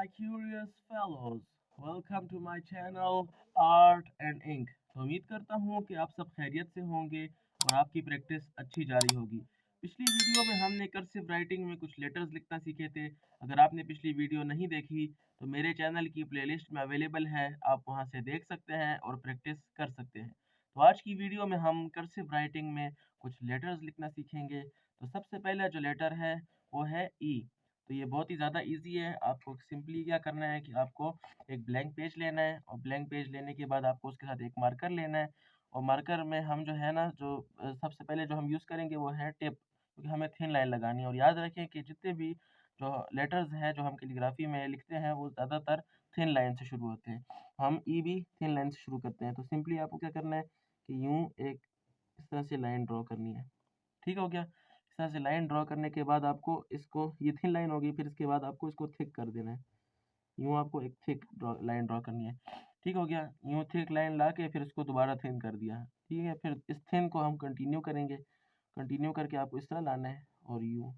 my curious fellows. Welcome to my channel Art and Ink. तो उम्मीद करता हूँ कि आप सब खैरियत से होंगे और आपकी प्रैक्टिस अच्छी जारी होगी। पिछली वीडियो में हमने कर्सिव राइटिंग में कुछ लेटर्स लिखना सीखे थे। अगर आपने पिछली वीडियो नहीं देखी तो मेरे चैनल की प्लेलिस्ट में अवेलेबल है, आप वहां से देख सकते हैं और प्रैक्टिस कर सकते हैं। तो आज की वीडियो में हम कर्सिव राइटिंग में कुछ लेटर्स लिखना सीखेंगे। तो सबसे पहला जो लेटर है वो है ई। तो ये बहुत ही ज़्यादा इजी है। आपको सिंपली क्या करना है कि आपको एक ब्लैंक पेज लेना है और ब्लैंक पेज लेने के बाद आपको उसके साथ एक मार्कर लेना है। और मार्कर में हम जो है ना जो सबसे पहले जो हम यूज़ करेंगे वो है टिप, क्योंकि हमें थिन लाइन लगानी है। और याद रखें कि जितने भी जो लेटर्स हैं जो हम कैलीग्राफी में लिखते हैं वो ज़्यादातर थिन लाइन से शुरू होते हैं। हम ई भी थिन लाइन से शुरू करते हैं। तो सिंपली आपको क्या करना है कि यूँ एक इस तरह से लाइन ड्रॉ करनी है। ठीक हो गया। इस तरह से लाइन ड्रॉ करने के बाद आपको इसको, ये थिन लाइन होगी, फिर इसके बाद आपको इसको थिक कर देना है। यूँ आपको एक थिक लाइन ड्रॉ करनी है। ठीक हो गया। यूँ थिक लाइन ला के फिर इसको दोबारा थिन कर दिया। ठीक है। फिर इस थिन को हम कंटिन्यू करेंगे। कंटिन्यू करके आपको इस तरह लाना है और यूँ।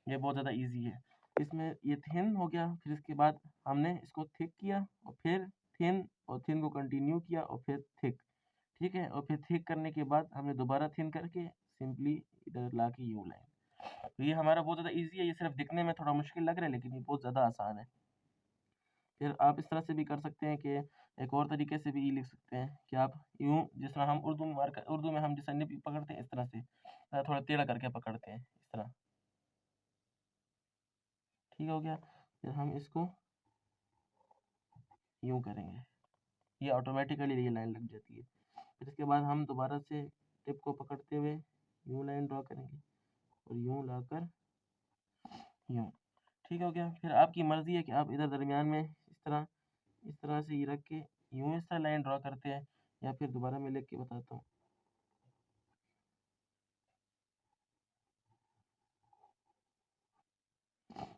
ये बहुत ज़्यादा ईजी है। इसमें ये थिन हो गया। फिर इसके बाद हमने इसको थिक किया और फिर थिन, और थिन को कंटिन्यू किया और फिर थिक। ठीक है। और फिर थिक करने के बाद हमने दोबारा थिन करके सिंपली इधर ला के यूँ लाइन। तो ये हमारा बहुत ज़्यादा ईजी है। ये सिर्फ दिखने में थोड़ा मुश्किल लग रहा है लेकिन ये बहुत ज़्यादा आसान है। फिर आप इस तरह से भी कर सकते हैं कि एक और तरीके से भी लिख सकते हैं कि आप यूँ, जिस तरह हम उर्दू में हम जैसे निप पकड़ते हैं इस तरह से थोड़ा टेढ़ा करके पकड़ते हैं इस तरह। ठीक हो गया। फिर हम इसको यूँ करेंगे, ये ऑटोमेटिकली ये लाइन लग जाती है। फिर इसके बाद हम दोबारा से टिप को पकड़ते हुए यूँ लाइन ड्रॉ करेंगे और यूँ लाकर यूँ। ठीक हो गया। फिर आपकी मर्ज़ी है कि आप इधर दरमियान में इस तरह से ये रख के यूँ इस तरह लाइन ड्रॉ करते हैं, या फिर दोबारा मैं लिख के बताता हूँ।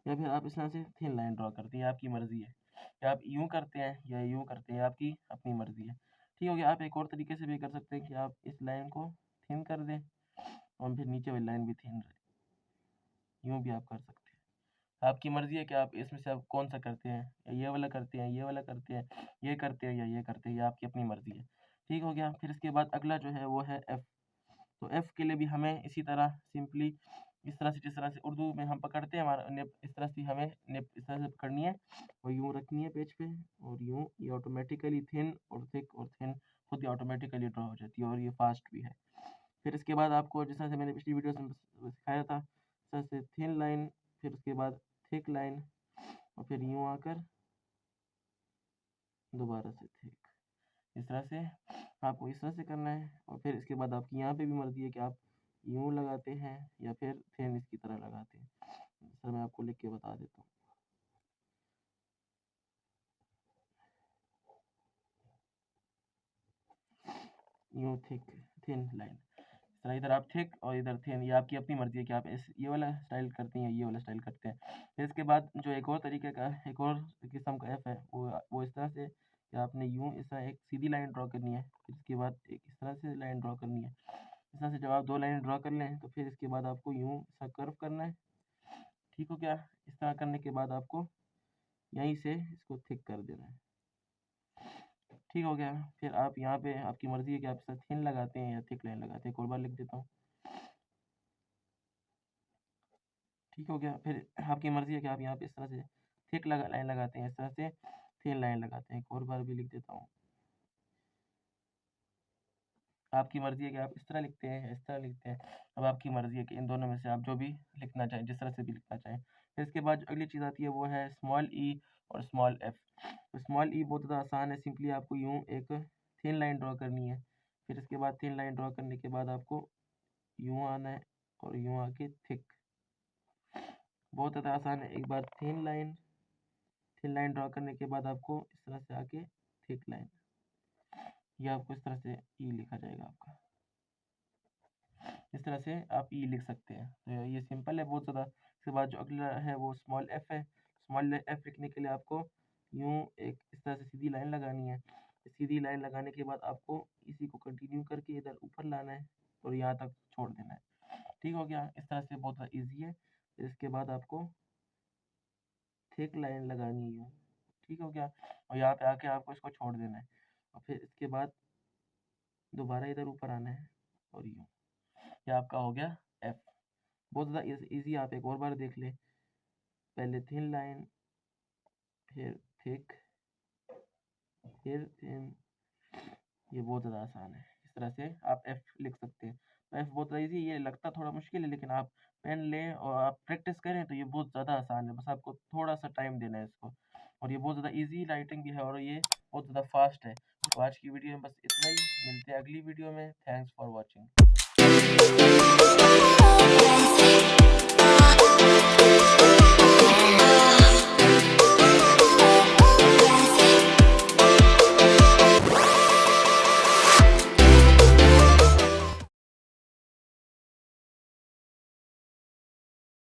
या फिर आप इस तरह से थिन लाइन ड्रॉ करते हैं, आपकी मर्ज़ी है कि आप यूँ करते हैं या यूँ करते हैं, आपकी अपनी मर्ज़ी है। ठीक हो गया। आप एक और तरीके से भी कर सकते हैं कि आप इस लाइन को थिन कर दें और फिर नीचे वाली लाइन भी थिन रहे। यूँ भी आप कर सकते हैं। आपकी मर्ज़ी है कि आप इसमें से आप कौन-सा करते हैं, या ये वाला करते हैं, ये वाला करते हैं, ये करते हैं या ये करते हैं, ये आपकी अपनी मर्ज़ी है। ठीक हो गया। फिर इसके बाद अगला जो है वो है एफ़। तो एफ़ के लिए भी हमें इसी तरह सिंपली इस तरह से, जिस तरह से उर्दू में हम पकड़ते हैं हमारा निप, इस तरह से हमें निप इस तरह से पकड़नी है और यूँ रखनी है पेज पे और यूँ। ये ऑटोमेटिकली थिन और थिक और थिन खुद ही ऑटोमेटिकली ड्रॉ हो जाती है और ये फास्ट भी है। फिर इसके बाद आपको जिस तरह से मैंने पिछली वीडियो में सिखाया था, इस तरह से थिन लाइन, फिर उसके बाद थिक लाइन और फिर यूँ आकर दोबारा से थिक। इस तरह से आपको इस तरह से करना है। और फिर इसके बाद आपकी यहाँ पे भी मर्ज़ी है कि आप यूँ लगाते हैं या फिर थिन इसकी तरह लगाते हैं। सर मैं आपको लिख के बता देता हूँ। यूँ थिक थिन लाइन, इस तरह इधर आप थिक और इधर थिन, ये आपकी अपनी मर्ज़ी है कि आप इस ये वाला स्टाइल करते हैं या ये वाला स्टाइल करते हैं। फिर इसके बाद जो एक और तरीके का, एक और किस्म का एफ़ है वो इस तरह से कि आपने यूँ इस तरह एक सीधी लाइन ड्रॉ करनी है, फिर इसके बाद एक इस तरह से लाइन ड्रॉ करनी है। इस तरह से जब आप 2 लाइन ड्रॉ कर लें तो फिर इसके बाद आपको यूँ ऐसा कर्व करना है। ठीक हो गया। इस तरह करने के बाद आपको यहीं से इसको थिक कर देना है। ठीक हो गया। फिर आप यहाँ पे आपकी मर्ज़ी है कि आप इस थिन लगाते हैं या थिक लाइन लगाते हैं। एक और बार लिख देता हूँ। ठीक हो गया। फिर आपकी मर्ज़ी है कि आप यहाँ पे इस तरह से थिक लाइन लगाते हैं, इस तरह से थिन लाइन लगाते हैं। एक और बार भी लिख देता हूँ। आपकी मर्ज़ी है कि आप इस तरह लिखते हैं या इस तरह लिखते हैं। अब आपकी मर्ज़ी है कि इन दोनों में से आप जो भी लिखना चाहें, जिस तरह से भी लिखना चाहें। फिर इसके बाद जो अगली चीज़ आती है वो है स्मॉल ई और स्मॉल एफ़। तो स्मॉल ई बहुत ज़्यादा आसान है। सिंपली आपको यूँ एक थिन लाइन ड्रॉ करनी है। फिर इसके बाद थिन लाइन ड्रॉ करने के बाद आपको यूँ आना है और यूँ आके थिक। बहुत ज़्यादा आसान है। एक बार थिन लाइन ड्रॉ करने के बाद आपको इस तरह से आके थिक लाइन, ये आपको इस तरह से ई लिखा जाएगा आपका। इस तरह से आप ई लिख सकते हैं। तो ये सिंपल है बहुत ज़्यादा। इसके बाद जो अगला है वो स्मॉल एफ़ है। स्मॉल एफ़ लिखने के लिए आपको यूँ एक इस तरह से सीधी लाइन लगानी है। सीधी लाइन लगाने के बाद आपको इसी को कंटिन्यू करके इधर ऊपर लाना है और यहाँ तक छोड़ देना है। ठीक हो गया। इस तरह से बहुत ईज़ी है। इसके बाद आपको थिक लाइन लगानी है यूँ, ठीक हो गया। और यहाँ पे आके आपको इसको छोड़ देना है और फिर इसके बाद दोबारा इधर ऊपर आना है और यूँ, ये आपका हो गया एफ। बहुत ज़्यादा ईजी, आप एक और बार देख लें। पहले थिन लाइन, फिर थिक, फिर थिन, ये बहुत ज़्यादा आसान है। इस तरह से आप एफ लिख सकते हैं। तो एफ बहुत ईजी, ये लगता थोड़ा मुश्किल है लेकिन आप पेन लें और आप प्रैक्टिस करें तो ये बहुत ज़्यादा आसान है। बस आपको थोड़ा सा टाइम देना है इसको, और ये बहुत ज़्यादा ईजी राइटिंग भी है और ये बहुत ज़्यादा फास्ट है। तो आज की वीडियो में बस इतना ही, मिलते हैं अगली वीडियो में। Thanks for watching.